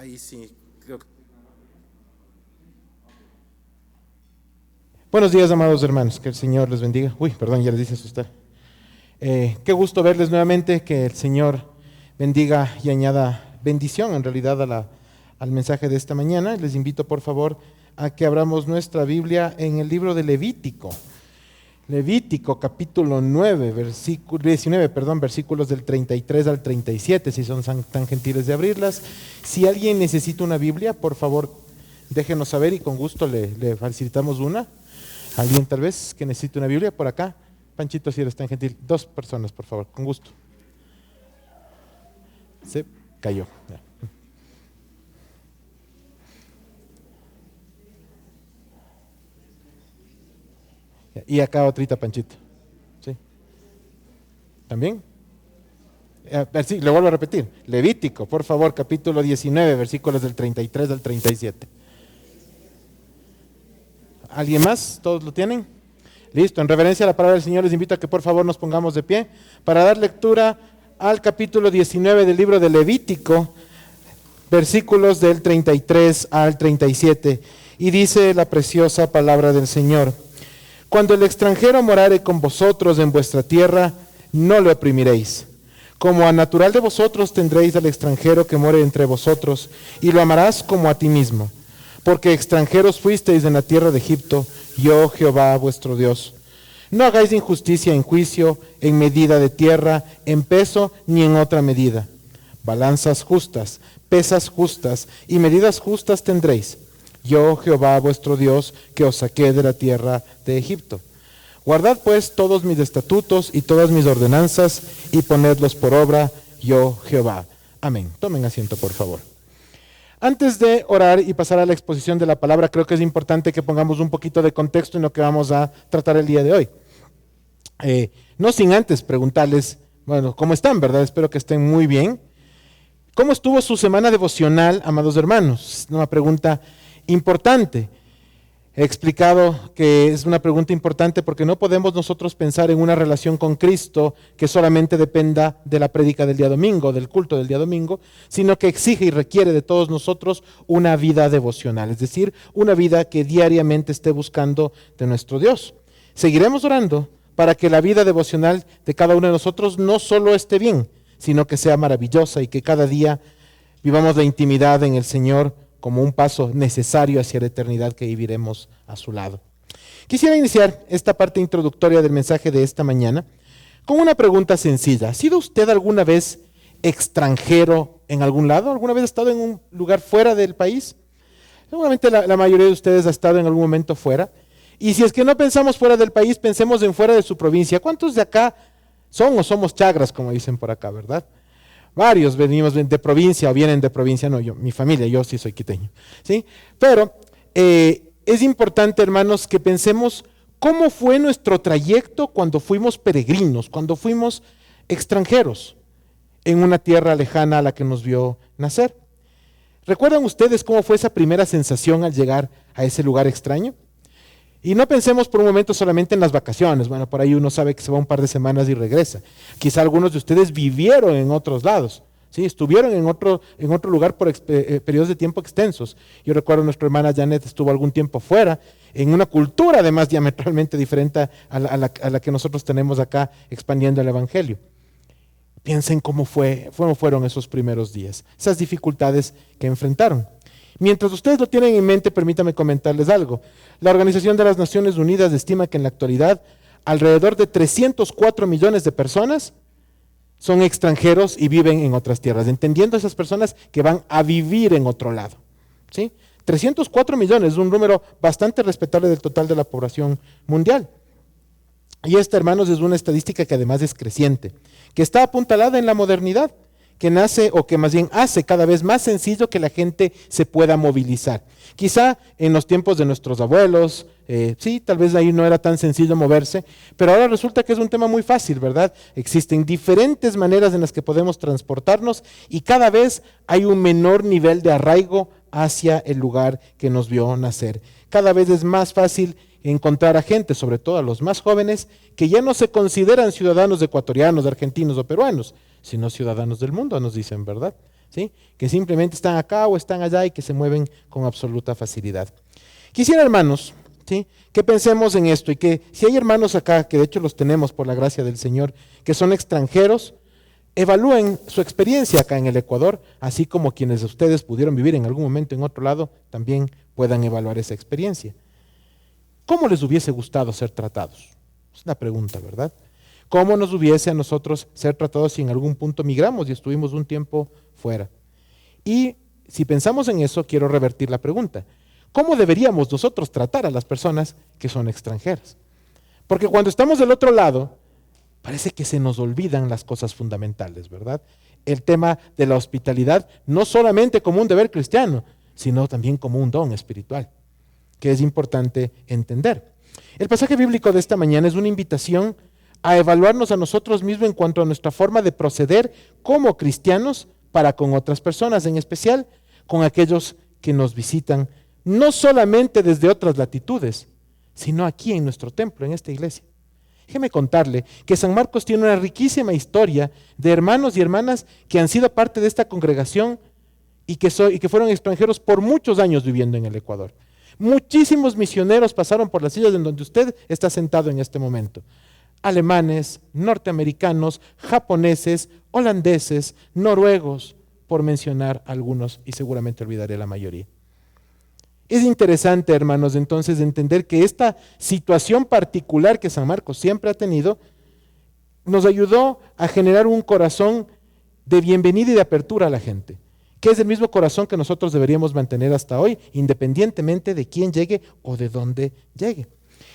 Ahí sí, creo que... Buenos días, amados hermanos, que el Señor les bendiga. Uy, perdón, ya les dije asustar. Qué gusto verles nuevamente, que el Señor bendiga y añada bendición en realidad al mensaje de esta mañana. Les invito por favor a que abramos nuestra Biblia en el libro de Levítico. Levítico capítulo 9, versículo 19, versículos del 33 al 37, si son tan gentiles de abrirlas. Si alguien necesita una Biblia, por favor, déjenos saber y con gusto le facilitamos una. ¿Alguien tal vez que necesite una Biblia por acá? Panchito, si eres tan gentil. 2 personas, por favor, con gusto. Se cayó. Y acá otrita, Panchito. ¿Sí? ¿También? Sí, le vuelvo a repetir. Levítico, por favor, capítulo 19, versículos del 33 al 37. ¿Alguien más? ¿Todos lo tienen? Listo, en reverencia a la palabra del Señor les invito a que por favor nos pongamos de pie para dar lectura al capítulo 19 del libro de Levítico, versículos del 33 al 37. Y dice la preciosa palabra del Señor: Cuando el extranjero morare con vosotros en vuestra tierra, no le oprimiréis. Como a natural de vosotros tendréis al extranjero que more entre vosotros, y lo amarás como a ti mismo. Porque extranjeros fuisteis en la tierra de Egipto, yo Jehová vuestro Dios. No hagáis injusticia en juicio, en medida de tierra, en peso, ni en otra medida. Balanzas justas, pesas justas y medidas justas tendréis. Yo Jehová vuestro Dios, que os saqué de la tierra de Egipto. Guardad pues todos mis estatutos y todas mis ordenanzas, y ponedlos por obra, yo Jehová. Amén. Tomen asiento, por favor. Antes de orar y pasar a la exposición de la palabra, creo que es importante que pongamos un poquito de contexto en lo que vamos a tratar el día de hoy. No sin antes preguntarles, bueno, ¿cómo están, verdad? Espero que estén muy bien. ¿Cómo estuvo su semana devocional, amados hermanos? Es una pregunta importante. He explicado que es una pregunta importante porque no podemos nosotros pensar en una relación con Cristo que solamente dependa de la prédica del día domingo, del culto del día domingo, sino que exige y requiere de todos nosotros una vida devocional, es decir, una vida que diariamente esté buscando de nuestro Dios. Seguiremos orando para que la vida devocional de cada uno de nosotros no solo esté bien, sino que sea maravillosa y que cada día vivamos la intimidad en el Señor como un paso necesario hacia la eternidad que viviremos a su lado. Quisiera iniciar esta parte introductoria del mensaje de esta mañana con una pregunta sencilla. ¿Ha sido usted alguna vez extranjero en algún lado? ¿Alguna vez ha estado en un lugar fuera del país? Seguramente la mayoría de ustedes ha estado en algún momento fuera. Y si es que no pensamos fuera del país, pensemos en fuera de su provincia. ¿Cuántos de acá son o somos chagras, como dicen por acá, verdad? Varios venimos de provincia o vienen de provincia, no, mi familia, yo sí soy quiteño, ¿sí? Pero es importante, hermanos, que pensemos cómo fue nuestro trayecto cuando fuimos peregrinos, cuando fuimos extranjeros en una tierra lejana a la que nos vio nacer. ¿Recuerdan ustedes cómo fue esa primera sensación al llegar a ese lugar extraño? Y no pensemos por un momento solamente en las vacaciones. Bueno, por ahí uno sabe que se va un par de semanas y regresa. Quizá algunos de ustedes vivieron en otros lados, ¿sí? Estuvieron en otro lugar por periodos de tiempo extensos. Yo recuerdo nuestra hermana Janet estuvo algún tiempo fuera, en una cultura además diametralmente diferente a la que nosotros tenemos acá expandiendo el Evangelio. Piensen cómo fueron esos primeros días, esas dificultades que enfrentaron. Mientras ustedes lo tienen en mente, permítanme comentarles algo. La Organización de las Naciones Unidas estima que en la actualidad alrededor de 304 millones de personas son extranjeros y viven en otras tierras, entendiendo esas personas que van a vivir en otro lado, ¿sí? 304 millones, un número bastante respetable del total de la población mundial. Y esta, hermanos, es una estadística que además es creciente, que está apuntalada en la modernidad, que nace o que más bien hace cada vez más sencillo que la gente se pueda movilizar. Quizá en los tiempos de nuestros abuelos, sí, tal vez ahí no era tan sencillo moverse, pero ahora resulta que es un tema muy fácil, ¿verdad? Existen diferentes maneras en las que podemos transportarnos y cada vez hay un menor nivel de arraigo hacia el lugar que nos vio nacer. Cada vez es más fácil encontrar a gente, sobre todo a los más jóvenes, que ya no se consideran ciudadanos ecuatorianos, argentinos o peruanos, sino ciudadanos del mundo, nos dicen, ¿verdad? ¿sí? Que simplemente están acá o están allá y que se mueven con absoluta facilidad. Quisiera, hermanos, ¿sí?, que pensemos en esto y que si hay hermanos acá, que de hecho los tenemos por la gracia del Señor, que son extranjeros, evalúen su experiencia acá en el Ecuador, así como quienes ustedes pudieron vivir en algún momento en otro lado, también puedan evaluar esa experiencia. ¿Cómo les hubiese gustado ser tratados? Es una pregunta, ¿verdad? ¿Cómo nos hubiese a nosotros ser tratados si en algún punto migramos y estuvimos un tiempo fuera? Y si pensamos en eso, quiero revertir la pregunta. ¿Cómo deberíamos nosotros tratar a las personas que son extranjeras? Porque cuando estamos del otro lado, parece que se nos olvidan las cosas fundamentales, ¿verdad? El tema de la hospitalidad, no solamente como un deber cristiano, sino también como un don espiritual, que es importante entender. El pasaje bíblico de esta mañana es una invitación a evaluarnos a nosotros mismos en cuanto a nuestra forma de proceder como cristianos para con otras personas, en especial con aquellos que nos visitan, no solamente desde otras latitudes, sino aquí en nuestro templo, en esta iglesia. Déjeme contarle que San Marcos tiene una riquísima historia de hermanos y hermanas que han sido parte de esta congregación y que fueron extranjeros por muchos años viviendo en el Ecuador. Muchísimos misioneros pasaron por las sillas en donde usted está sentado en este momento. Alemanes, norteamericanos, japoneses, holandeses, noruegos, por mencionar algunos, y seguramente olvidaré la mayoría. Es interesante, hermanos, entonces entender que esta situación particular que San Marcos siempre ha tenido, nos ayudó a generar un corazón de bienvenida y de apertura a la gente, que es el mismo corazón que nosotros deberíamos mantener hasta hoy, independientemente de quién llegue o de dónde llegue.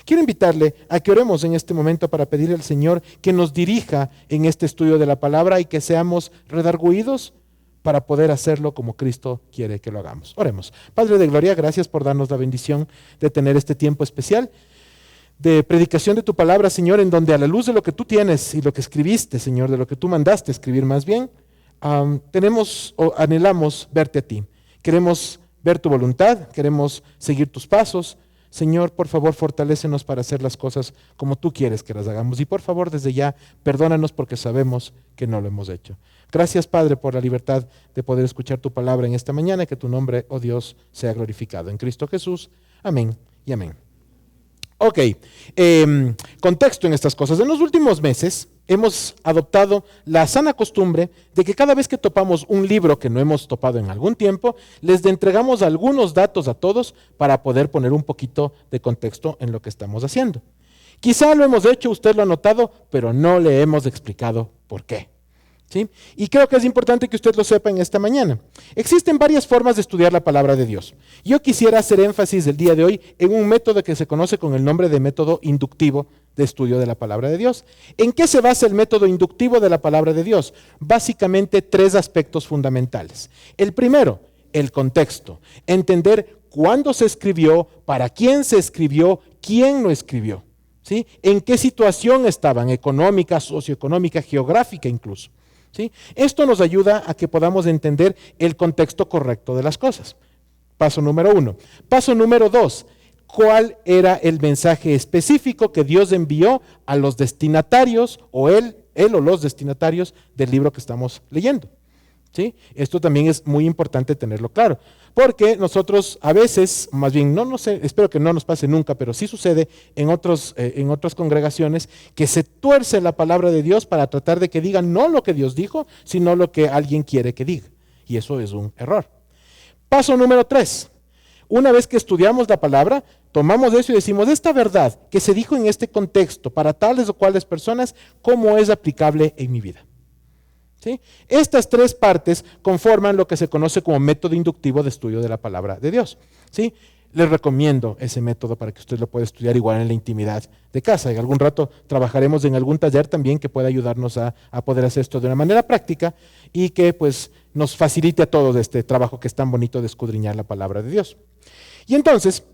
Quiero invitarle a que oremos en este momento para pedir al Señor que nos dirija en este estudio de la palabra y que seamos redargüidos para poder hacerlo como Cristo quiere que lo hagamos. Oremos. Padre de gloria, gracias por darnos la bendición de tener este tiempo especial de predicación de tu palabra, Señor, en donde a la luz de lo que tú tienes y lo que escribiste, Señor, de lo que tú mandaste escribir más bien, tenemos o anhelamos verte a ti. Queremos ver tu voluntad, queremos seguir tus pasos. Señor, por favor, fortalécenos para hacer las cosas como tú quieres que las hagamos. Y por favor, desde ya, perdónanos porque sabemos que no lo hemos hecho. Gracias, Padre, por la libertad de poder escuchar tu palabra en esta mañana. Que tu nombre, oh Dios, sea glorificado. En Cristo Jesús. Amén y amén. Ok, contexto en estas cosas. En los últimos meses hemos adoptado la sana costumbre de que cada vez que topamos un libro que no hemos topado en algún tiempo, les entregamos algunos datos a todos para poder poner un poquito de contexto en lo que estamos haciendo. Quizá lo hemos hecho, usted lo ha notado, pero no le hemos explicado por qué. ¿Sí? Y creo que es importante que usted lo sepa en esta mañana. Existen varias formas de estudiar la palabra de Dios. Yo quisiera hacer énfasis el día de hoy en un método que se conoce con el nombre de método inductivo de estudio de la palabra de Dios. ¿En qué se basa el método inductivo de la palabra de Dios? Básicamente tres aspectos fundamentales. El primero, el contexto. Entender cuándo se escribió, para quién se escribió, quién lo escribió. ¿Sí? ¿En qué situación estaban? Económica, socioeconómica, geográfica incluso. ¿Sí? Esto nos ayuda a que podamos entender el contexto correcto de las cosas. Paso número 1. Paso número 2. ¿Cuál era el mensaje específico que Dios envió a los destinatarios o él o los destinatarios del libro que estamos leyendo? ¿Sí? Esto también es muy importante tenerlo claro, porque nosotros a veces, más bien, no sé, espero que no nos pase nunca, pero sí sucede en otras congregaciones que se tuerce la palabra de Dios para tratar de que digan no lo que Dios dijo, sino lo que alguien quiere que diga. Y eso es un error. Paso número 3. Una vez que estudiamos la palabra, tomamos eso y decimos, esta verdad que se dijo en este contexto para tales o cuales personas, ¿cómo es aplicable en mi vida? ¿Sí? Estas tres partes conforman lo que se conoce como método inductivo de estudio de la palabra de Dios. ¿Sí? Les recomiendo ese método para que usted lo pueda estudiar igual en la intimidad de casa. En algún rato trabajaremos en algún taller también que pueda ayudarnos a poder hacer esto de una manera práctica y que pues nos facilite a todos este trabajo que es tan bonito de escudriñar la palabra de Dios. Y entonces,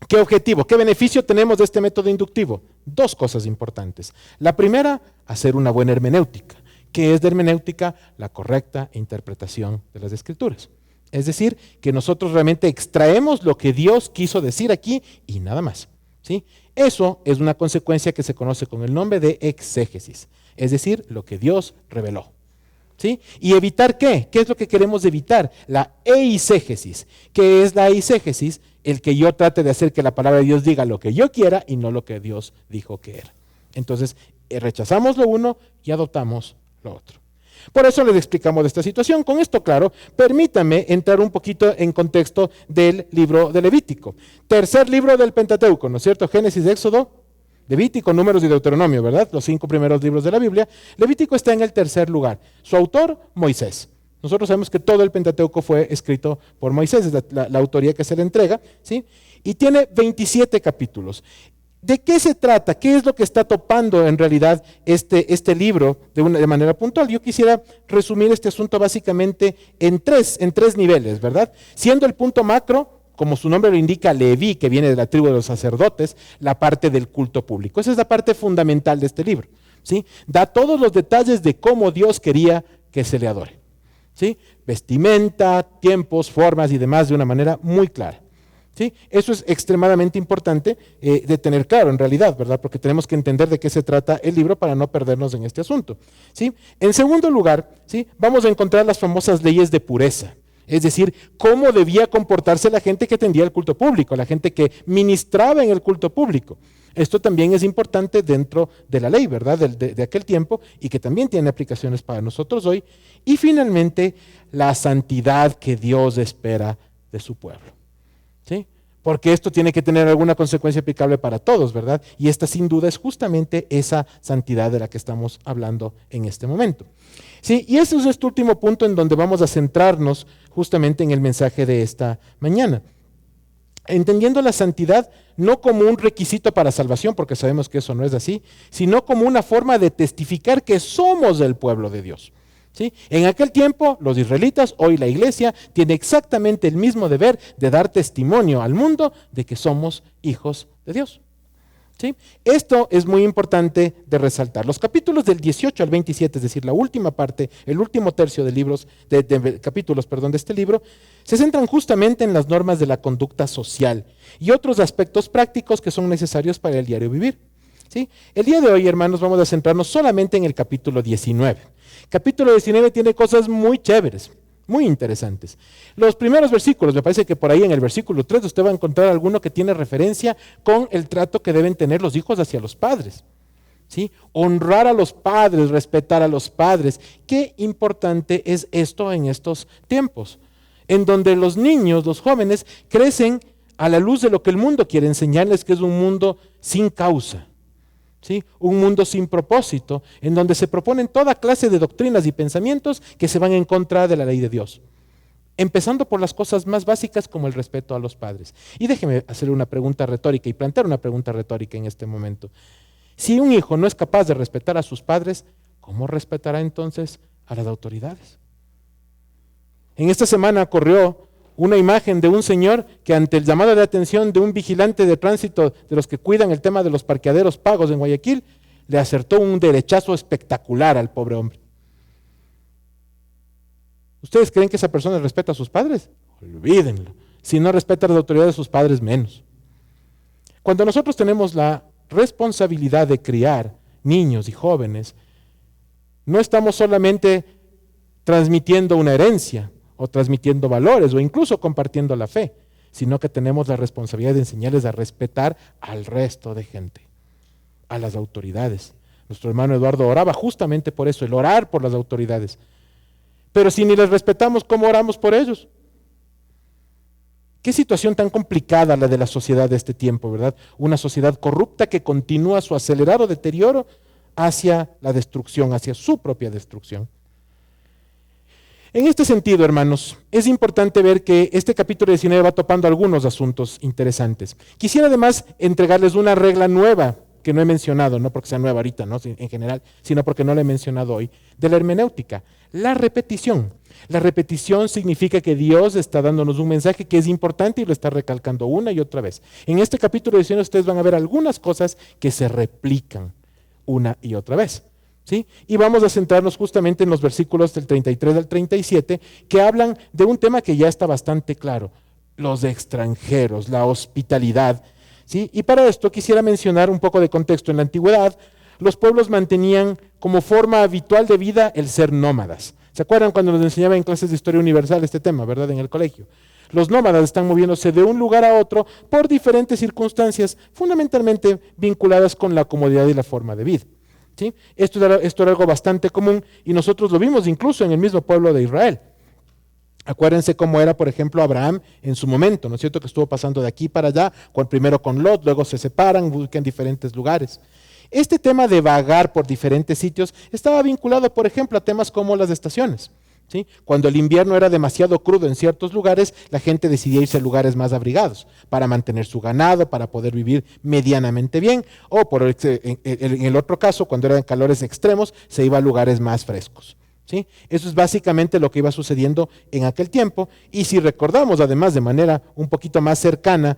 ¿qué objetivo, qué beneficio tenemos de este método inductivo? Dos cosas importantes. La primera, hacer una buena hermenéutica. ¿Qué es de hermenéutica? La correcta interpretación de las Escrituras. Es decir, que nosotros realmente extraemos lo que Dios quiso decir aquí y nada más. ¿Sí? Eso es una consecuencia que se conoce con el nombre de exégesis, es decir, lo que Dios reveló. ¿Sí? ¿Y evitar qué? ¿Qué es lo que queremos evitar? La eisegesis. ¿Qué es la eisegesis? El que yo trate de hacer que la palabra de Dios diga lo que yo quiera y no lo que Dios dijo que era. Entonces, rechazamos lo uno y adoptamos lo otro. Por eso les explicamos esta situación. Con esto claro, permítame entrar un poquito en contexto del libro de Levítico. Tercer libro del Pentateuco, ¿no es cierto? Génesis, Éxodo, Levítico, Números y Deuteronomio, ¿verdad? Los 5 primeros libros de la Biblia. Levítico está en el tercer lugar. Su autor, Moisés. Nosotros sabemos que todo el Pentateuco fue escrito por Moisés, es la autoría que se le entrega, ¿sí? Y tiene 27 capítulos. ¿De qué se trata? ¿Qué es lo que está topando en realidad este libro de manera puntual? Yo quisiera resumir este asunto básicamente en tres niveles, ¿verdad? Siendo el punto macro, como su nombre lo indica, Leví, que viene de la tribu de los sacerdotes, la parte del culto público. Esa es la parte fundamental de este libro, ¿sí? Da todos los detalles de cómo Dios quería que se le adore, ¿sí? Vestimenta, tiempos, formas y demás de una manera muy clara, ¿sí? Eso es extremadamente importante de tener claro en realidad, ¿verdad? Porque tenemos que entender de qué se trata el libro para no perdernos en este asunto, ¿sí? En segundo lugar, ¿sí? Vamos a encontrar las famosas leyes de pureza. Es decir, cómo debía comportarse la gente que atendía el culto público, la gente que ministraba en el culto público. Esto también es importante dentro de la ley, ¿verdad? De aquel tiempo y que también tiene aplicaciones para nosotros hoy. Y finalmente, la santidad que Dios espera de su pueblo, ¿sí? Porque esto tiene que tener alguna consecuencia aplicable para todos, ¿verdad? Y esta sin duda es justamente esa santidad de la que estamos hablando en este momento. Sí, y ese es este último punto en donde vamos a centrarnos justamente en el mensaje de esta mañana. Entendiendo la santidad no como un requisito para salvación, porque sabemos que eso no es así, sino como una forma de testificar que somos el pueblo de Dios, ¿sí? En aquel tiempo, los israelitas, hoy la iglesia, tiene exactamente el mismo deber de dar testimonio al mundo de que somos hijos de Dios, ¿sí? Esto es muy importante de resaltar. Los capítulos del 18 al 27, es decir, la última parte, el último tercio de capítulos de este libro, se centran justamente en las normas de la conducta social y otros aspectos prácticos que son necesarios para el diario vivir, ¿sí? El día de hoy, hermanos, vamos a centrarnos solamente en el capítulo 19. Capítulo 19 tiene cosas muy chéveres, muy interesantes. Los primeros versículos, me parece que por ahí en el versículo 3 usted va a encontrar alguno que tiene referencia con el trato que deben tener los hijos hacia los padres, ¿sí? Honrar a los padres, respetar a los padres. Qué importante es esto en estos tiempos, en donde los niños, los jóvenes, crecen a la luz de lo que el mundo quiere enseñarles, que es un mundo sin causa, ¿sí? Un mundo sin propósito, en donde se proponen toda clase de doctrinas y pensamientos que se van en contra de la ley de Dios, empezando por las cosas más básicas como el respeto a los padres. Y déjeme hacer una pregunta retórica y plantear una pregunta retórica en este momento. Si un hijo no es capaz de respetar a sus padres, ¿cómo respetará entonces a las autoridades? En esta semana corrió una imagen de un señor que ante el llamado de atención de un vigilante de tránsito de los que cuidan el tema de los parqueaderos pagos en Guayaquil, le acertó un derechazo espectacular al pobre hombre. ¿Ustedes creen que esa persona respeta a sus padres? Olvídenlo. Si no respeta a las autoridades de sus padres, menos. Cuando nosotros tenemos la responsabilidad de criar niños y jóvenes, no estamos solamente transmitiendo una herencia, o transmitiendo valores, o incluso compartiendo la fe, sino que tenemos la responsabilidad de enseñarles a respetar al resto de gente, a las autoridades. Nuestro hermano Eduardo oraba justamente por eso, el orar por las autoridades. Pero si ni les respetamos, ¿cómo oramos por ellos? Qué situación tan complicada la de la sociedad de este tiempo, ¿verdad? Una sociedad corrupta que continúa su acelerado deterioro hacia la destrucción, hacia su propia destrucción. En este sentido, hermanos, es importante ver que este capítulo 19 va topando algunos asuntos interesantes. Quisiera además entregarles una regla nueva que no he mencionado, no porque sea nueva ahorita, ¿no? En general, sino porque no la he mencionado hoy, de la hermenéutica, la repetición. La repetición significa que Dios está dándonos un mensaje que es importante y lo está recalcando una y otra vez. En este capítulo 19 ustedes van a ver algunas cosas que se replican una y otra vez, ¿sí? Y vamos a centrarnos justamente en los versículos del 33 al 37 que hablan de un tema que ya está bastante claro, los extranjeros, la hospitalidad, ¿sí? Y para esto quisiera mencionar un poco de contexto. En la antigüedad, los pueblos mantenían como forma habitual de vida el ser nómadas, ¿Se acuerdan cuando nos enseñaba en clases de historia universal este tema, verdad, en el colegio? Los nómadas están moviéndose de un lugar a otro por diferentes circunstancias, fundamentalmente vinculadas con la comodidad y la forma de vida. ¿Sí? Esto era algo bastante común y nosotros lo vimos incluso en el mismo pueblo de Israel. Acuérdense cómo era, por ejemplo, Abraham en su momento, ¿no es cierto? Que estuvo pasando de aquí para allá, primero con Lot, luego se separan, buscan diferentes lugares. Este tema de vagar por diferentes sitios estaba vinculado, por ejemplo, a temas como las estaciones. ¿Sí? Cuando el invierno era demasiado crudo en ciertos lugares, la gente decidía irse a lugares más abrigados para mantener su ganado, para poder vivir medianamente bien, o en el otro caso, cuando eran calores extremos, se iba a lugares más frescos. ¿Sí? Eso es básicamente lo que iba sucediendo en aquel tiempo, y si recordamos además de manera un poquito más cercana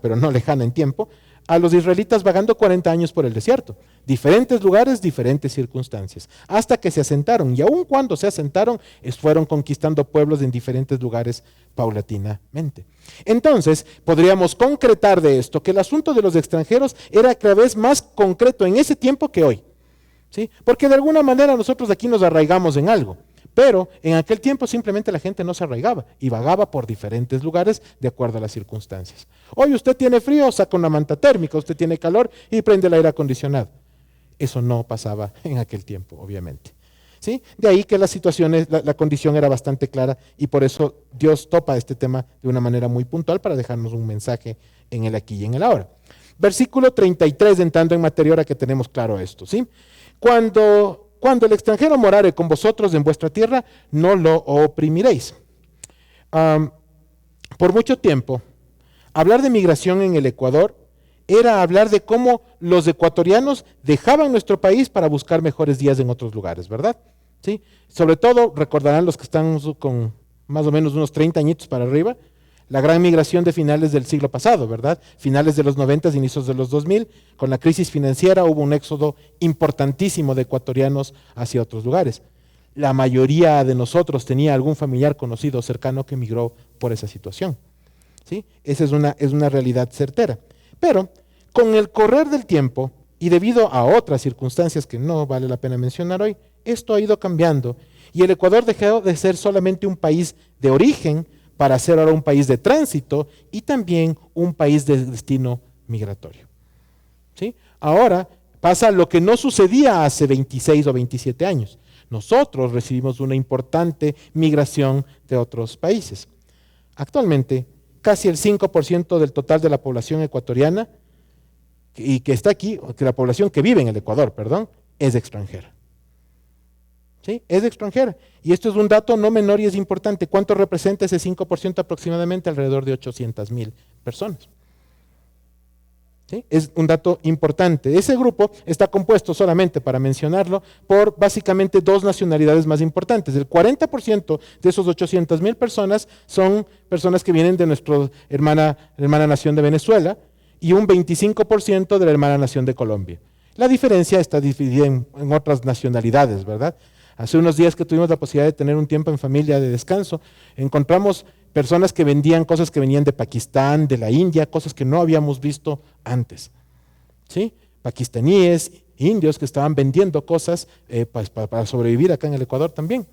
pero no lejana en tiempo, a los israelitas vagando 40 años por el desierto, diferentes lugares, diferentes circunstancias, hasta que se asentaron, y aun cuando se asentaron, fueron conquistando pueblos en diferentes lugares paulatinamente. Entonces, podríamos concretar de esto que el asunto de los extranjeros era cada vez más concreto en ese tiempo que hoy. ¿Sí? Porque de alguna manera nosotros aquí nos arraigamos en algo, pero en aquel tiempo simplemente la gente no se arraigaba y vagaba por diferentes lugares de acuerdo a las circunstancias. Hoy usted tiene frío, saca una manta térmica, usted tiene calor y prende el aire acondicionado. Eso no pasaba en aquel tiempo, obviamente. ¿Sí? De ahí que la condición era bastante clara y por eso Dios topa este tema de una manera muy puntual para dejarnos un mensaje en el aquí y en el ahora. Versículo 33, entrando en materia ahora que tenemos claro esto, ¿sí? Cuando el extranjero morare con vosotros en vuestra tierra, no lo oprimiréis. Por mucho tiempo, hablar de migración en el Ecuador era hablar de cómo los ecuatorianos dejaban nuestro país para buscar mejores días en otros lugares, ¿verdad? ¿Sí? Sobre todo, recordarán los que están con más o menos unos 30 añitos para arriba, la gran migración de finales del siglo pasado, ¿verdad? Finales de los 90, inicios de los 2000, con la crisis financiera hubo un éxodo importantísimo de ecuatorianos hacia otros lugares. La mayoría de nosotros tenía algún familiar conocido o cercano que migró por esa situación. ¿Sí? Esa es una realidad certera. Pero con el correr del tiempo y debido a otras circunstancias que no vale la pena mencionar hoy, esto ha ido cambiando y el Ecuador dejó de ser solamente un país de origen para ser ahora un país de tránsito y también un país de destino migratorio. ¿Sí? Ahora pasa lo que no sucedía hace 26 o 27 años. Nosotros recibimos una importante migración de otros países. Actualmente, casi el 5% del total de la población ecuatoriana y que está aquí, que la población que vive en el Ecuador, es extranjera. ¿Sí? Es extranjera. Y esto es un dato no menor y es importante. ¿Cuánto representa ese 5%? Aproximadamente alrededor de 800,000 personas. ¿Sí? Es un dato importante. Ese grupo está compuesto, solamente para mencionarlo, por básicamente dos nacionalidades más importantes. El 40% de esos 800,000 personas son personas que vienen de nuestra hermana nación de Venezuela y un 25% de la hermana nación de Colombia. La diferencia está dividida en otras nacionalidades, ¿verdad? Hace unos días que tuvimos la posibilidad de tener un tiempo en familia de descanso, encontramos personas que vendían cosas que venían de Pakistán, de la India, cosas que no habíamos visto antes. ¿Sí? Pakistaníes, indios que estaban vendiendo cosas para sobrevivir acá en el Ecuador también.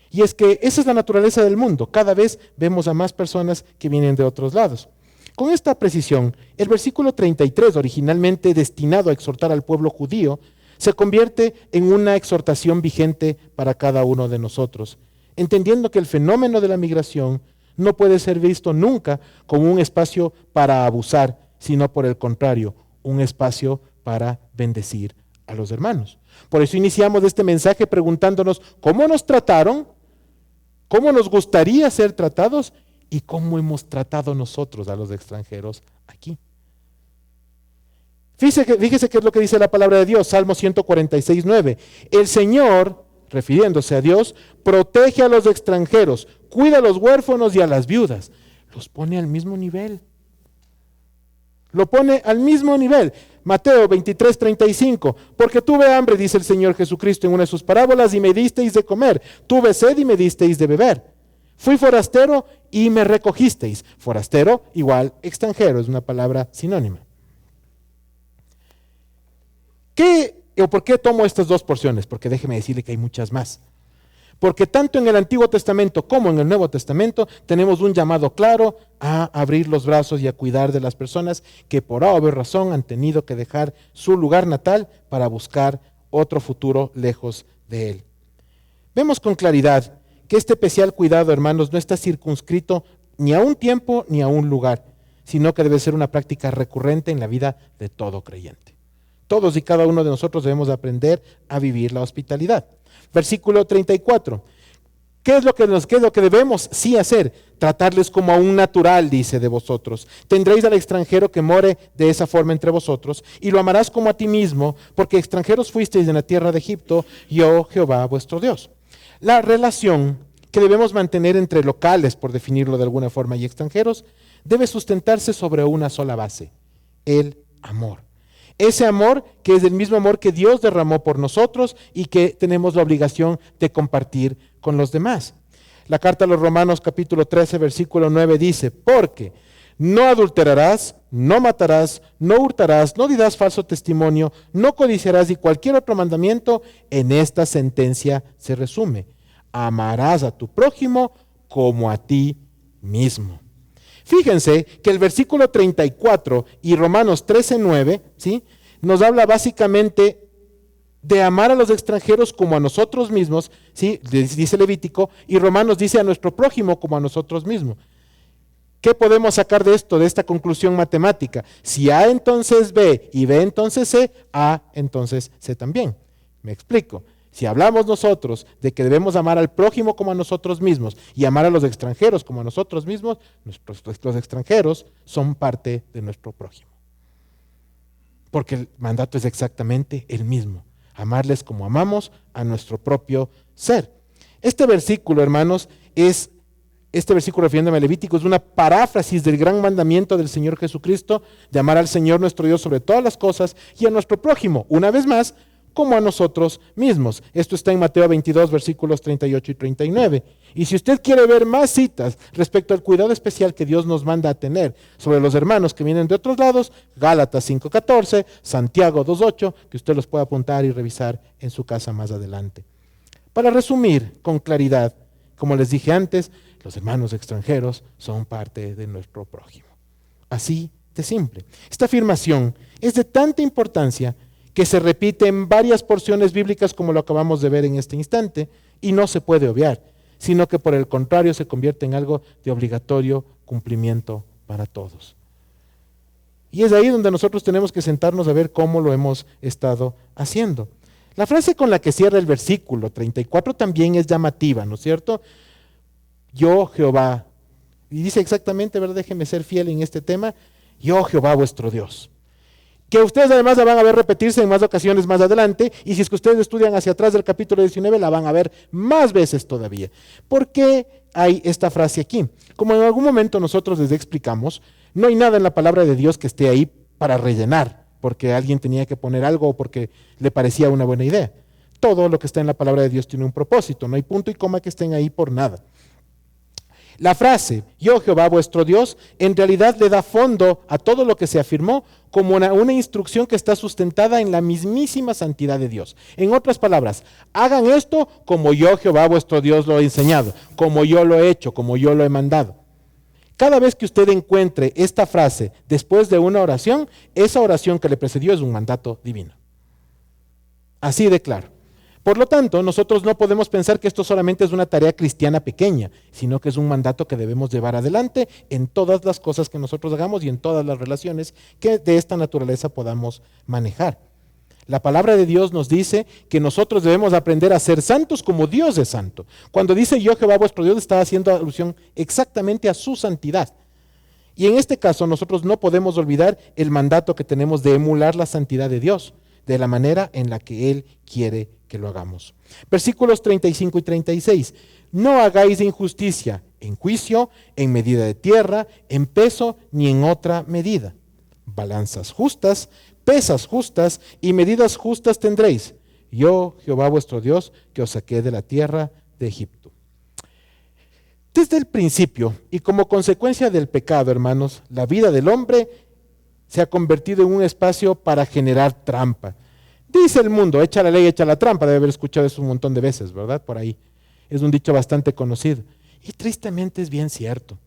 Y es que esa es la naturaleza del mundo. Cada vez vemos a más personas que vienen de otros lados. Con esta precisión, el versículo 33, originalmente destinado a exhortar al pueblo judío, se convierte en una exhortación vigente para cada uno de nosotros, entendiendo que el fenómeno de la migración no puede ser visto nunca como un espacio para abusar, sino por el contrario, un espacio para bendecir a los hermanos. Por eso iniciamos este mensaje preguntándonos cómo nos trataron, cómo nos gustaría ser tratados y cómo hemos tratado nosotros a los extranjeros aquí. Fíjese qué es lo que dice la palabra de Dios, Salmo 146:9. El Señor, refiriéndose a Dios, protege a los extranjeros, cuida a los huérfanos y a las viudas. Los pone al mismo nivel. Lo pone al mismo nivel. Mateo 23:35. Porque tuve hambre, dice el Señor Jesucristo en una de sus parábolas, y me disteis de comer. Tuve sed y me disteis de beber. Fui forastero y me recogisteis. Forastero igual extranjero, es una palabra sinónima. ¿Por qué tomo estas dos porciones? Porque déjeme decirle que hay muchas más. Porque tanto en el Antiguo Testamento como en el Nuevo Testamento tenemos un llamado claro a abrir los brazos y a cuidar de las personas que por A o B razón han tenido que dejar su lugar natal para buscar otro futuro lejos de él. Vemos con claridad que este especial cuidado, hermanos, no está circunscrito ni a un tiempo ni a un lugar, sino que debe ser una práctica recurrente en la vida de todo creyente. Todos y cada uno de nosotros debemos aprender a vivir la hospitalidad. Versículo 34. ¿Qué es lo que debemos sí hacer? Tratarles como a un natural, dice, de vosotros. Tendréis al extranjero que more de esa forma entre vosotros, y lo amarás como a ti mismo, porque extranjeros fuisteis en la tierra de Egipto, yo Jehová vuestro Dios. La relación que debemos mantener entre locales, por definirlo de alguna forma, y extranjeros, debe sustentarse sobre una sola base: el amor. Ese amor que es el mismo amor que Dios derramó por nosotros y que tenemos la obligación de compartir con los demás. La carta a los Romanos capítulo 13 versículo 9 dice: porque no adulterarás, no matarás, no hurtarás, no dirás falso testimonio, no codiciarás, y cualquier otro mandamiento en esta sentencia se resume: amarás a tu prójimo como a ti mismo. Fíjense que el versículo 34 y Romanos 13:9, ¿sí?, nos habla básicamente de amar a los extranjeros como a nosotros mismos, ¿sí?, dice Levítico, y Romanos dice a nuestro prójimo como a nosotros mismos. ¿Qué podemos sacar de esto, de esta conclusión matemática? Si A entonces B y B entonces C, A entonces C también. Me explico. Si hablamos nosotros de que debemos amar al prójimo como a nosotros mismos y amar a los extranjeros como a nosotros mismos, los extranjeros son parte de nuestro prójimo. Porque el mandato es exactamente el mismo: amarles como amamos a nuestro propio ser. Este versículo, hermanos, refiriéndome a Levítico, es una paráfrasis del gran mandamiento del Señor Jesucristo de amar al Señor nuestro Dios sobre todas las cosas y a nuestro prójimo, una vez más, como a nosotros mismos. Esto está en Mateo 22, versículos 38 y 39. Y si usted quiere ver más citas respecto al cuidado especial que Dios nos manda a tener sobre los hermanos que vienen de otros lados, Gálatas 5:14, Santiago 2:8, que usted los puede apuntar y revisar en su casa más adelante. Para resumir con claridad, como les dije antes, los hermanos extranjeros son parte de nuestro prójimo. Así de simple. Esta afirmación es de tanta importancia que se repite en varias porciones bíblicas, como lo acabamos de ver en este instante, y no se puede obviar, sino que por el contrario se convierte en algo de obligatorio cumplimiento para todos. Y es ahí donde nosotros tenemos que sentarnos a ver cómo lo hemos estado haciendo. La frase con la que cierra el versículo 34 también es llamativa, ¿no es cierto? Yo Jehová, y dice exactamente, ¿verdad? Déjeme ser fiel en este tema: yo Jehová vuestro Dios. Que ustedes además la van a ver repetirse en más ocasiones más adelante, y si es que ustedes estudian hacia atrás del capítulo 19, la van a ver más veces todavía. ¿Por qué hay esta frase aquí? Como en algún momento nosotros les explicamos, no hay nada en la palabra de Dios que esté ahí para rellenar, porque alguien tenía que poner algo o porque le parecía una buena idea. Todo lo que está en la palabra de Dios tiene un propósito, no hay punto y coma que estén ahí por nada. La frase, yo Jehová vuestro Dios, en realidad le da fondo a todo lo que se afirmó como una instrucción que está sustentada en la mismísima santidad de Dios. En otras palabras, hagan esto como yo Jehová vuestro Dios lo he enseñado, como yo lo he hecho, como yo lo he mandado. Cada vez que usted encuentre esta frase después de una oración, esa oración que le precedió es un mandato divino. Así de claro. Por lo tanto, nosotros no podemos pensar que esto solamente es una tarea cristiana pequeña, sino que es un mandato que debemos llevar adelante en todas las cosas que nosotros hagamos y en todas las relaciones que de esta naturaleza podamos manejar. La palabra de Dios nos dice que nosotros debemos aprender a ser santos como Dios es santo. Cuando dice yo Jehová vuestro Dios, está haciendo alusión exactamente a su santidad. Y en este caso nosotros no podemos olvidar el mandato que tenemos de emular la santidad de Dios, de la manera en la que Él quiere que lo hagamos. Versículos 35 y 36. No hagáis injusticia en juicio, en medida de tierra, en peso, ni en otra medida. Balanzas justas, pesas justas y medidas justas tendréis. Yo, Jehová vuestro Dios, que os saqué de la tierra de Egipto. Desde el principio y como consecuencia del pecado, hermanos, la vida del hombre se ha convertido en un espacio para generar trampa. Dice el mundo, echa la ley, echa la trampa, debe haber escuchado eso un montón de veces, ¿verdad? Por ahí. Es un dicho bastante conocido. Y tristemente es bien cierto.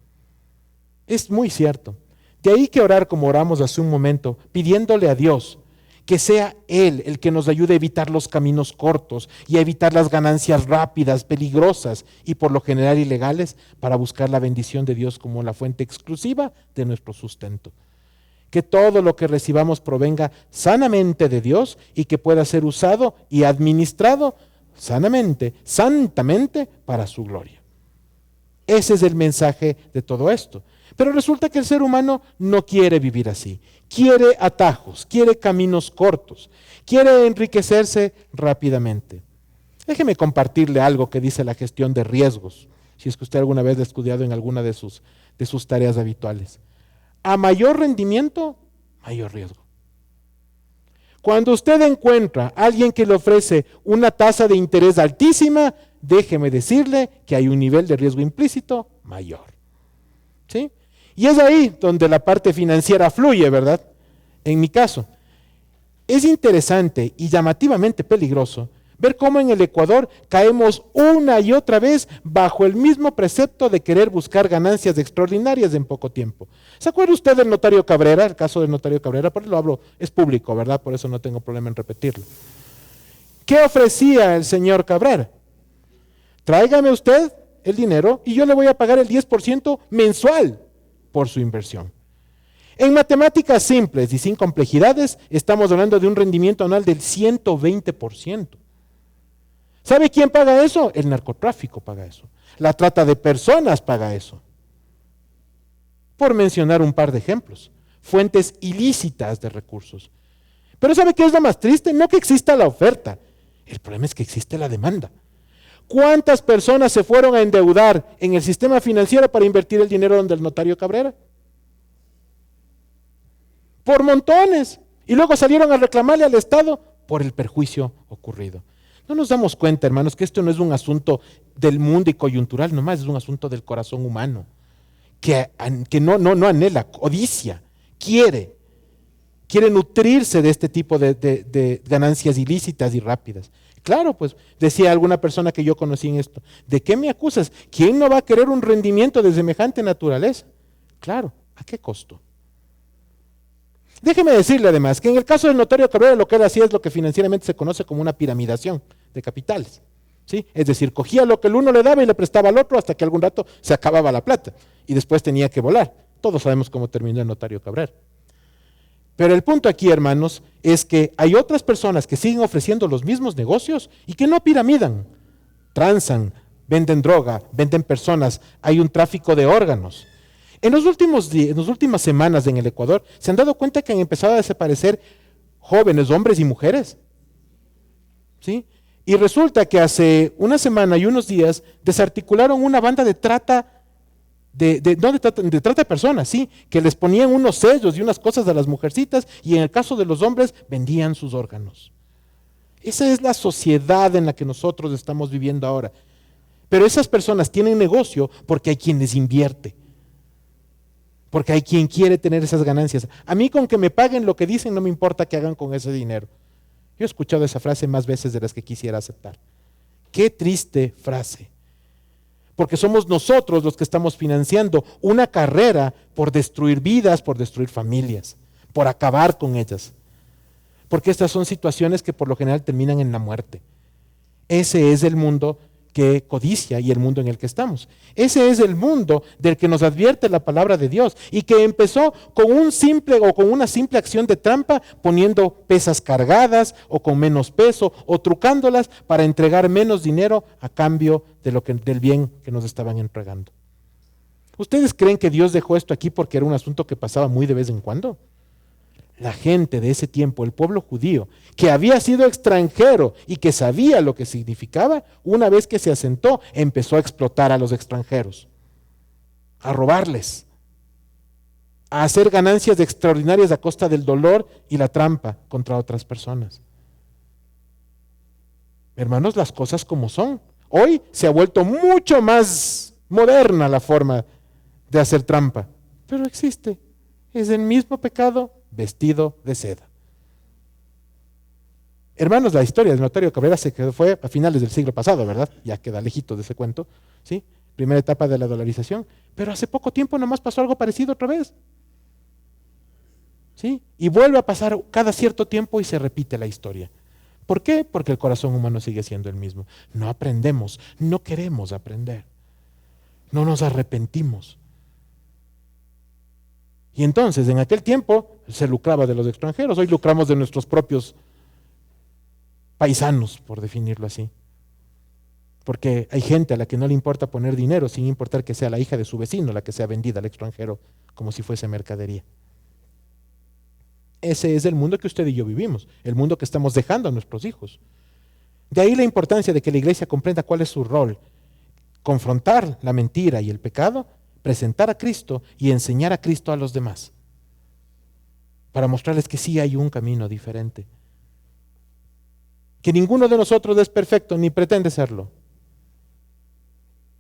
Es muy cierto. De ahí que orar como oramos hace un momento, pidiéndole a Dios que sea Él el que nos ayude a evitar los caminos cortos y a evitar las ganancias rápidas, peligrosas y por lo general ilegales, para buscar la bendición de Dios como la fuente exclusiva de nuestro sustento. Que todo lo que recibamos provenga sanamente de Dios y que pueda ser usado y administrado sanamente, santamente para su gloria. Ese es el mensaje de todo esto. Pero resulta que el ser humano no quiere vivir así. Quiere atajos, quiere caminos cortos, quiere enriquecerse rápidamente. Déjeme compartirle algo que dice la gestión de riesgos, si es que usted alguna vez lo ha estudiado en alguna de sus tareas habituales. A mayor rendimiento, mayor riesgo. Cuando usted encuentra a alguien que le ofrece una tasa de interés altísima, déjeme decirle que hay un nivel de riesgo implícito mayor. ¿Sí? Y es ahí donde la parte financiera fluye, ¿verdad? En mi caso. Es interesante y llamativamente peligroso ver cómo en el Ecuador caemos una y otra vez bajo el mismo precepto de querer buscar ganancias extraordinarias en poco tiempo. ¿Se acuerda usted del notario Cabrera? El caso del notario Cabrera, por eso lo hablo, es público, ¿verdad? Por eso no tengo problema en repetirlo. ¿Qué ofrecía el señor Cabrera? Tráigame usted el dinero y yo le voy a pagar el 10% mensual por su inversión. En matemáticas simples y sin complejidades, estamos hablando de un rendimiento anual del 120%. ¿Sabe quién paga eso? El narcotráfico paga eso. La trata de personas paga eso. Por mencionar un par de ejemplos. Fuentes ilícitas de recursos. Pero ¿sabe qué es lo más triste? No que exista la oferta. El problema es que existe la demanda. ¿Cuántas personas se fueron a endeudar en el sistema financiero para invertir el dinero donde el notario Cabrera? Por montones. Y luego salieron a reclamarle al Estado por el perjuicio ocurrido. No nos damos cuenta, hermanos, que esto no es un asunto del mundo y coyuntural, nomás es un asunto del corazón humano, que no anhela, codicia, quiere nutrirse de este tipo de ganancias ilícitas y rápidas. Claro, pues, decía alguna persona que yo conocí en esto, ¿de qué me acusas? ¿Quién no va a querer un rendimiento de semejante naturaleza? Claro, ¿a qué costo? Déjeme decirle además que en el caso del notario Cabrera lo que él hacía es lo que financieramente se conoce como una piramidación de capitales. ¿Sí? Es decir, cogía lo que el uno le daba y le prestaba al otro hasta que algún rato se acababa la plata y después tenía que volar. Todos sabemos cómo terminó el notario Cabrera. Pero el punto aquí, hermanos, es que hay otras personas que siguen ofreciendo los mismos negocios y que no piramidan, transan, venden droga, venden personas, hay un tráfico de órganos. En los últimos días, en las últimas semanas en el Ecuador, ¿se han dado cuenta que han empezado a desaparecer jóvenes, hombres y mujeres? ¿Sí? Y resulta que hace una semana y unos días desarticularon una banda de trata de trata de personas, sí, que les ponían unos sellos y unas cosas a las mujercitas y en el caso de los hombres vendían sus órganos. Esa es la sociedad en la que nosotros estamos viviendo ahora. Pero esas personas tienen negocio porque hay quien les invierte. Porque hay quien quiere tener esas ganancias. A mí con que me paguen lo que dicen no me importa que hagan con ese dinero. Yo he escuchado esa frase más veces de las que quisiera aceptar. Qué triste frase. Porque somos nosotros los que estamos financiando una carrera por destruir vidas, por destruir familias, por acabar con ellas. Porque estas son situaciones que por lo general terminan en la muerte. Ese es el mundo que codicia y el mundo en el que estamos. Ese es el mundo del que nos advierte la palabra de Dios y que empezó con una simple acción de trampa, poniendo pesas cargadas o con menos peso o trucándolas para entregar menos dinero a cambio del bien que nos estaban entregando. ¿Ustedes creen que Dios dejó esto aquí porque era un asunto que pasaba muy de vez en cuando? La gente de ese tiempo, el pueblo judío, que había sido extranjero y que sabía lo que significaba, una vez que se asentó, empezó a explotar a los extranjeros, a robarles, a hacer ganancias extraordinarias a costa del dolor y la trampa contra otras personas. Hermanos, las cosas como son. Hoy se ha vuelto mucho más moderna la forma de hacer trampa, pero existe. Es el mismo pecado vestido de seda. Hermanos, la historia del notario Cabrera fue a finales del siglo pasado, ¿verdad? Ya queda lejito de ese cuento, ¿sí? Primera etapa de la dolarización. Pero hace poco tiempo nomás pasó algo parecido otra vez. ¿Sí? Y vuelve a pasar cada cierto tiempo y se repite la historia. ¿Por qué? Porque el corazón humano sigue siendo el mismo. No aprendemos, no queremos aprender. No nos arrepentimos. Y entonces, en aquel tiempo, se lucraba de los extranjeros. Hoy lucramos de nuestros propios paisanos, por definirlo así. Porque hay gente a la que no le importa poner dinero, sin importar que sea la hija de su vecino la que sea vendida al extranjero, como si fuese mercadería. Ese es el mundo que usted y yo vivimos, el mundo que estamos dejando a nuestros hijos. De ahí la importancia de que la iglesia comprenda cuál es su rol: confrontar la mentira y el pecado, presentar a Cristo y enseñar a Cristo a los demás, para mostrarles que sí hay un camino diferente, que ninguno de nosotros es perfecto ni pretende serlo,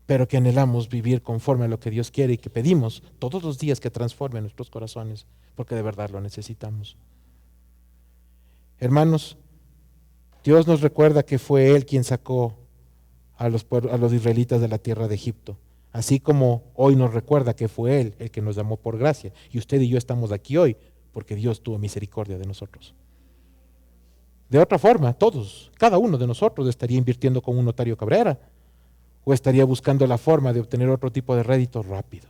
pero que anhelamos vivir conforme a lo que Dios quiere y que pedimos todos los días que transforme nuestros corazones, porque de verdad lo necesitamos. Hermanos, Dios nos recuerda que fue Él quien sacó a los israelitas de la tierra de Egipto, así como hoy nos recuerda que fue Él el que nos llamó por gracia, y usted y yo estamos aquí hoy porque Dios tuvo misericordia de nosotros. De otra forma, todos, cada uno de nosotros estaría invirtiendo con un notario Cabrera, o estaría buscando la forma de obtener otro tipo de rédito rápido.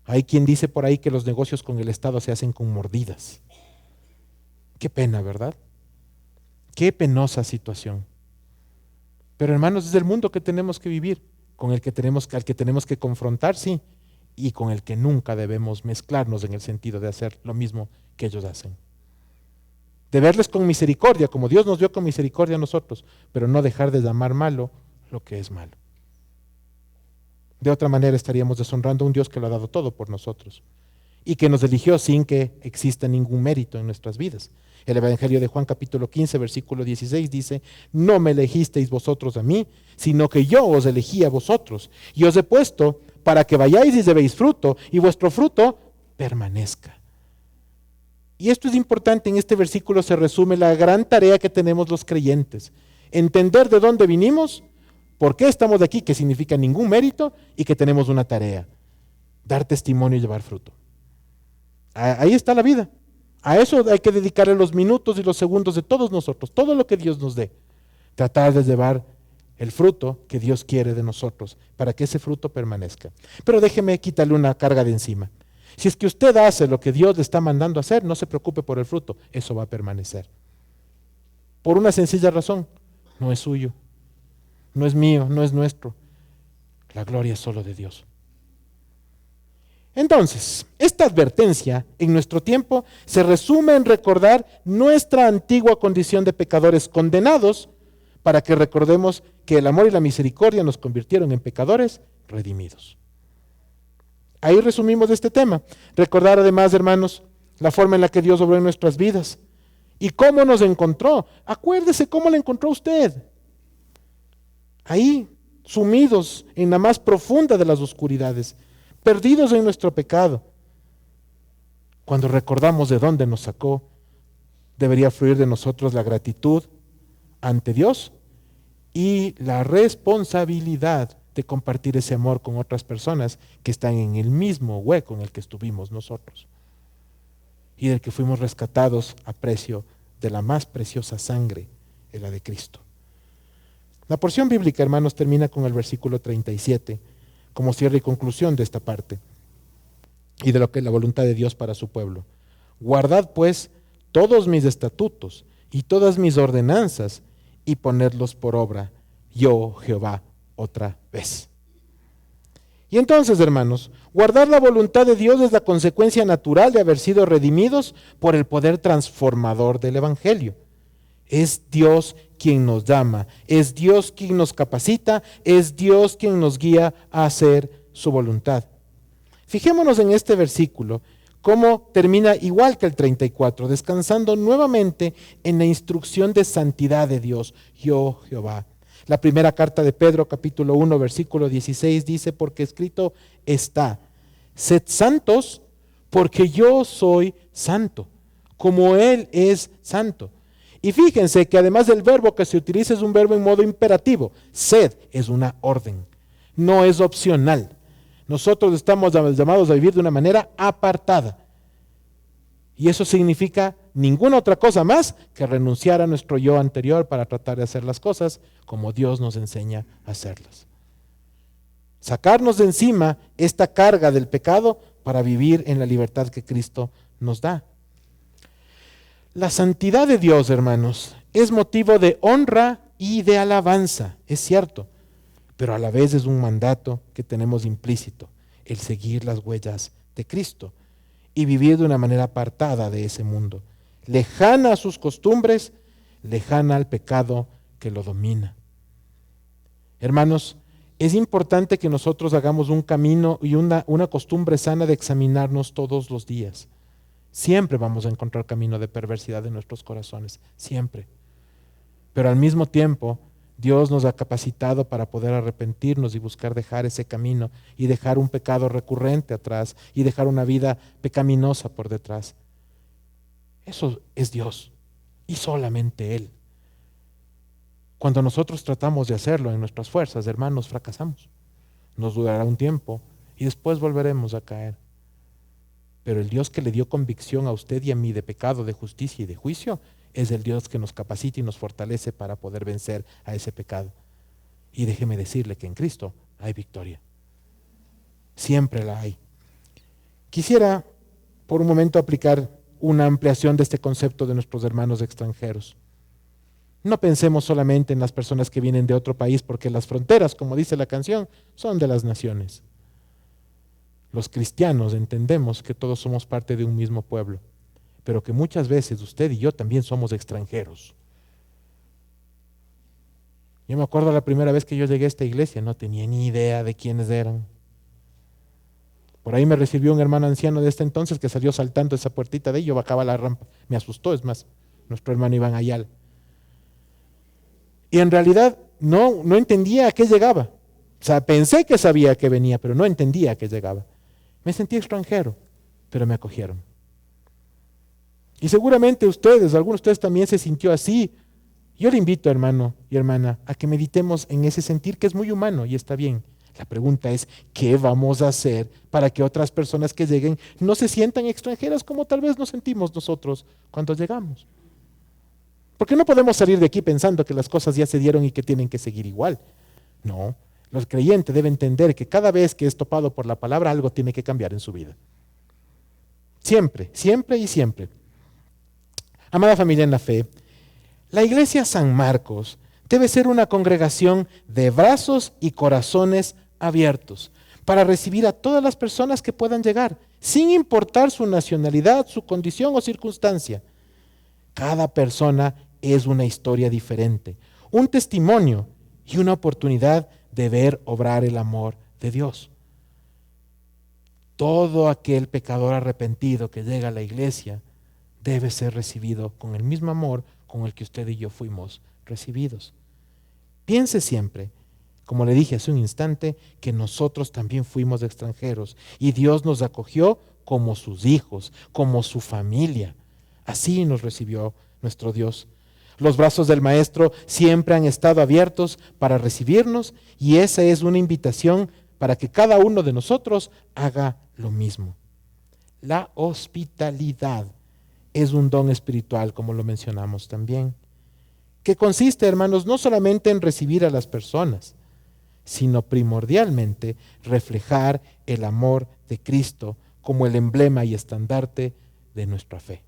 Hay quien dice por ahí que los negocios con el Estado se hacen con mordidas. Qué pena, ¿verdad? Qué penosa situación. Pero hermanos, es el mundo que tenemos que vivir, al que tenemos que confrontar, sí, y con el que nunca debemos mezclarnos en el sentido de hacer lo mismo que ellos hacen. De verles con misericordia, como Dios nos vio con misericordia a nosotros, pero no dejar de llamar malo lo que es malo. De otra manera estaríamos deshonrando a un Dios que lo ha dado todo por nosotros y que nos eligió sin que exista ningún mérito en nuestras vidas. El Evangelio de Juan capítulo 15, versículo 16 dice: no me elegisteis vosotros a mí, sino que yo os elegí a vosotros y os he puesto para que vayáis y llevéis fruto y vuestro fruto permanezca. Y esto es importante, en este versículo se resume la gran tarea que tenemos los creyentes: entender de dónde vinimos, por qué estamos aquí, que significa ningún mérito, y que tenemos una tarea: dar testimonio y llevar fruto. Ahí está la vida. A eso hay que dedicarle los minutos y los segundos de todos nosotros, todo lo que Dios nos dé. Tratar de llevar el fruto que Dios quiere de nosotros, para que ese fruto permanezca. Pero déjeme quitarle una carga de encima. Si es que usted hace lo que Dios le está mandando a hacer, no se preocupe por el fruto, eso va a permanecer. Por una sencilla razón: no es suyo, no es mío, no es nuestro. La gloria es solo de Dios. Entonces, esta advertencia en nuestro tiempo se resume en recordar nuestra antigua condición de pecadores condenados, para que recordemos que el amor y la misericordia nos convirtieron en pecadores redimidos. Ahí resumimos este tema. Recordar además, hermanos, la forma en la que Dios obró en nuestras vidas y cómo nos encontró. Acuérdese cómo le encontró usted. Ahí, sumidos en la más profunda de las oscuridades, perdidos en nuestro pecado. Cuando recordamos de dónde nos sacó, debería fluir de nosotros la gratitud ante Dios y la responsabilidad de compartir ese amor con otras personas que están en el mismo hueco en el que estuvimos nosotros y del que fuimos rescatados a precio de la más preciosa sangre, la de Cristo. La porción bíblica, hermanos, termina con el versículo 37 como cierre y conclusión de esta parte y de lo que es la voluntad de Dios para su pueblo. Guardad pues todos mis estatutos y todas mis ordenanzas y ponedlos por obra, yo Jehová, otra vez. Y entonces, hermanos, guardar la voluntad de Dios es la consecuencia natural de haber sido redimidos por el poder transformador del Evangelio. Es Dios quien nos llama, es Dios quien nos capacita, es Dios quien nos guía a hacer su voluntad. Fijémonos en este versículo, cómo termina igual que el 34, descansando nuevamente en la instrucción de santidad de Dios, yo Jehová. La primera carta de Pedro, capítulo 1, versículo 16, dice: porque escrito está: sed santos, porque yo soy santo, como Él es santo. Y fíjense que además del verbo que se utiliza es un verbo en modo imperativo. Sed es una orden, no es opcional. Nosotros estamos llamados a vivir de una manera apartada. Y eso significa ninguna otra cosa más que renunciar a nuestro yo anterior para tratar de hacer las cosas como Dios nos enseña a hacerlas. Sacarnos de encima esta carga del pecado para vivir en la libertad que Cristo nos da. La santidad de Dios, hermanos, es motivo de honra y de alabanza, es cierto, pero a la vez es un mandato que tenemos implícito, el seguir las huellas de Cristo y vivir de una manera apartada de ese mundo, lejana a sus costumbres, lejana al pecado que lo domina. Hermanos, es importante que nosotros hagamos un camino y una costumbre sana de examinarnos todos los días. Siempre vamos a encontrar camino de perversidad en nuestros corazones, siempre. Pero al mismo tiempo, Dios nos ha capacitado para poder arrepentirnos y buscar dejar ese camino y dejar un pecado recurrente atrás y dejar una vida pecaminosa por detrás. Eso es Dios y solamente Él. Cuando nosotros tratamos de hacerlo en nuestras fuerzas, hermanos, fracasamos. Nos durará un tiempo y después volveremos a caer. Pero el Dios que le dio convicción a usted y a mí de pecado, de justicia y de juicio, es el Dios que nos capacita y nos fortalece para poder vencer a ese pecado. Y déjeme decirle que en Cristo hay victoria. Siempre la hay. Quisiera por un momento aplicar una ampliación de este concepto de nuestros hermanos extranjeros. No pensemos solamente en las personas que vienen de otro país, porque las fronteras, como dice la canción, son de las naciones. Los cristianos entendemos que todos somos parte de un mismo pueblo, pero que muchas veces usted y yo también somos extranjeros. Yo me acuerdo la primera vez que yo llegué a esta iglesia, no tenía ni idea de quiénes eran. Por ahí me recibió un hermano anciano de este entonces que salió saltando esa puertita de ahí, yo bajaba la rampa. Me asustó, es más, nuestro hermano Iván Ayala. Y en realidad no entendía a qué llegaba. O sea, pensé que sabía a qué venía, pero no entendía a qué llegaba. Me sentí extranjero, pero me acogieron. Y seguramente algunos de ustedes también se sintió así. Yo le invito, hermano y hermana, a que meditemos en ese sentir que es muy humano y está bien. La pregunta es, ¿qué vamos a hacer para que otras personas que lleguen no se sientan extranjeras como tal vez nos sentimos nosotros cuando llegamos? Porque no podemos salir de aquí pensando que las cosas ya se dieron y que tienen que seguir igual. No, el creyente debe entender que cada vez que es topado por la palabra, algo tiene que cambiar en su vida. Siempre, siempre y siempre. Amada familia en la fe, la iglesia San Marcos debe ser una congregación de brazos y corazones abiertos para recibir a todas las personas que puedan llegar, sin importar su nacionalidad, su condición o circunstancia. Cada persona es una historia diferente, un testimonio y una oportunidad de ver obrar el amor de Dios. Todo aquel pecador arrepentido que llega a la iglesia debe ser recibido con el mismo amor con el que usted y yo fuimos recibidos. Piense siempre, como le dije hace un instante, que nosotros también fuimos extranjeros y Dios nos acogió como sus hijos, como su familia. Así nos recibió nuestro Dios. Los brazos del Maestro siempre han estado abiertos para recibirnos y esa es una invitación para que cada uno de nosotros haga lo mismo. La hospitalidad es un don espiritual, como lo mencionamos también, que consiste, hermanos, no solamente en recibir a las personas, sino primordialmente reflejar el amor de Cristo como el emblema y estandarte de nuestra fe.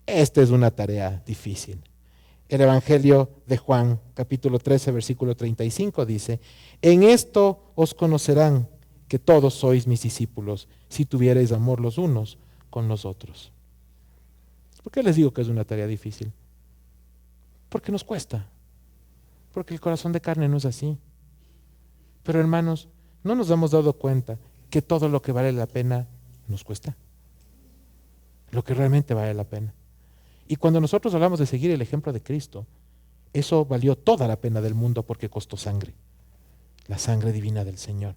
Esta es una tarea difícil. El Evangelio de Juan, capítulo 13, versículo 35 dice, en esto os conocerán que todos sois mis discípulos, si tuvierais amor los unos con los otros. ¿Por qué les digo que es una tarea difícil? Porque nos cuesta, porque el corazón de carne no es así. Pero hermanos, no nos hemos dado cuenta que todo lo que vale la pena nos cuesta. Lo que realmente vale la pena. Y cuando nosotros hablamos de seguir el ejemplo de Cristo, eso valió toda la pena del mundo porque costó sangre, la sangre divina del Señor.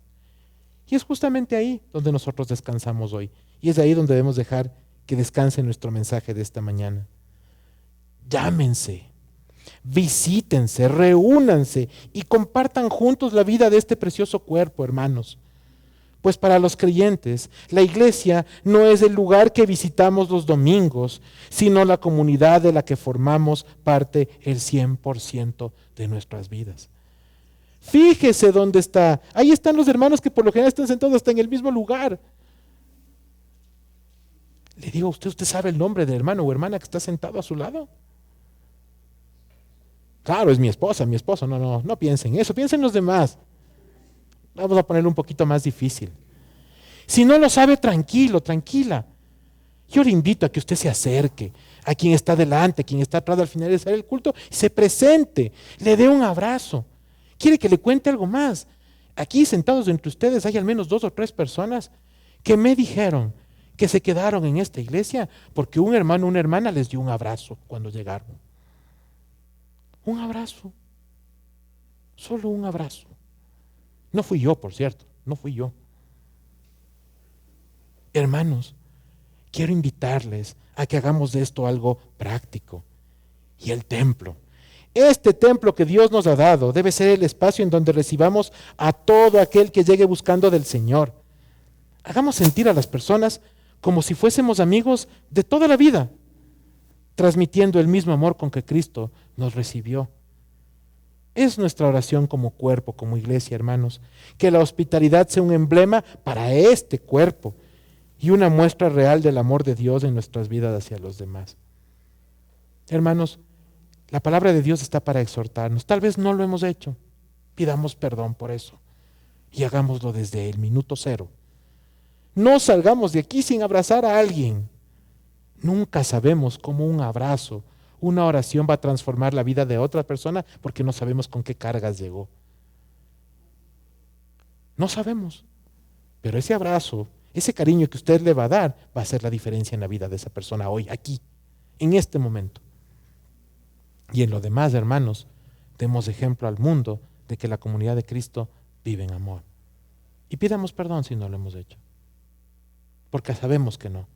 Y es justamente ahí donde nosotros descansamos hoy. Y es ahí donde debemos dejar que descanse nuestro mensaje de esta mañana. Llámense, visítense, reúnanse y compartan juntos la vida de este precioso cuerpo, hermanos. Pues para los creyentes, la iglesia no es el lugar que visitamos los domingos, sino la comunidad de la que formamos parte el 100% de nuestras vidas. Fíjese dónde está. Ahí están los hermanos que por lo general están sentados hasta en el mismo lugar. Le digo a usted, ¿usted sabe el nombre del hermano o hermana que está sentado a su lado? Claro, es mi esposa, mi esposo. No piensen eso, piensen los demás. Vamos a ponerlo un poquito más difícil. Si no lo sabe, tranquilo, tranquila. Yo le invito a que usted se acerque a quien está delante, a quien está atrás al finalizar el culto, se presente, le dé un abrazo. ¿Quiere que le cuente algo más? Aquí sentados entre ustedes hay al menos 2 o 3 personas que me dijeron que se quedaron en esta iglesia porque un hermano o una hermana les dio un abrazo cuando llegaron. Un abrazo. Solo un abrazo. No fui yo, por cierto, no fui yo. Hermanos, quiero invitarles a que hagamos de esto algo práctico. Y el templo. Este templo que Dios nos ha dado debe ser el espacio en donde recibamos a todo aquel que llegue buscando del Señor. Hagamos sentir a las personas como si fuésemos amigos de toda la vida, transmitiendo el mismo amor con que Cristo nos recibió. Es nuestra oración como cuerpo, como iglesia, hermanos, que la hospitalidad sea un emblema para este cuerpo y una muestra real del amor de Dios en nuestras vidas hacia los demás. Hermanos, la palabra de Dios está para exhortarnos. Tal vez no lo hemos hecho. Pidamos perdón por eso y hagámoslo desde el minuto 0. No salgamos de aquí sin abrazar a alguien. Nunca sabemos cómo un abrazo, una oración va a transformar la vida de otra persona porque no sabemos con qué cargas llegó. No sabemos. Pero ese abrazo, ese cariño que usted le va a dar, va a hacer la diferencia en la vida de esa persona hoy, aquí, en este momento. Y en lo demás, hermanos, demos ejemplo al mundo de que la comunidad de Cristo vive en amor. Y pidamos perdón si no lo hemos hecho. Porque sabemos que no.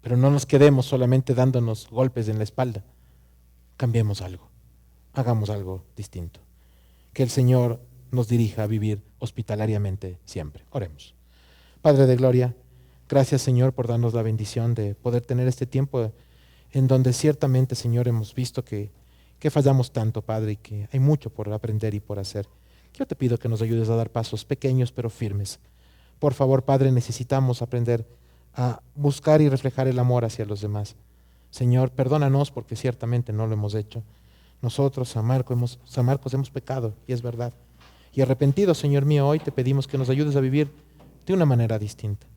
Pero no nos quedemos solamente dándonos golpes en la espalda. Cambiemos algo. Hagamos algo distinto. Que el Señor nos dirija a vivir hospitalariamente siempre. Oremos. Padre de gloria, gracias, Señor, por darnos la bendición de poder tener este tiempo en donde ciertamente, Señor, hemos visto que fallamos tanto, Padre, y que hay mucho por aprender y por hacer. Yo te pido que nos ayudes a dar pasos pequeños pero firmes. Por favor, Padre, necesitamos aprender a buscar y reflejar el amor hacia los demás. Señor, perdónanos porque ciertamente no lo hemos hecho. Nosotros, San Marcos, hemos pecado, y es verdad. Y arrepentidos, Señor mío, hoy te pedimos que nos ayudes a vivir de una manera distinta.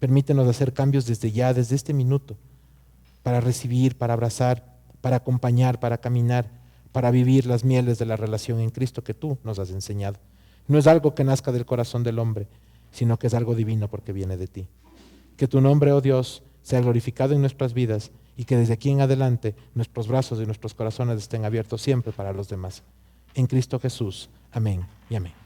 Permítenos hacer cambios desde ya, desde este minuto, para recibir, para abrazar, para acompañar, para caminar, para vivir las mieles de la relación en Cristo que tú nos has enseñado. No es algo que nazca del corazón del hombre, sino que es algo divino porque viene de ti. Que tu nombre, oh Dios, sea glorificado en nuestras vidas y que desde aquí en adelante nuestros brazos y nuestros corazones estén abiertos siempre para los demás. En Cristo Jesús. Amén y amén.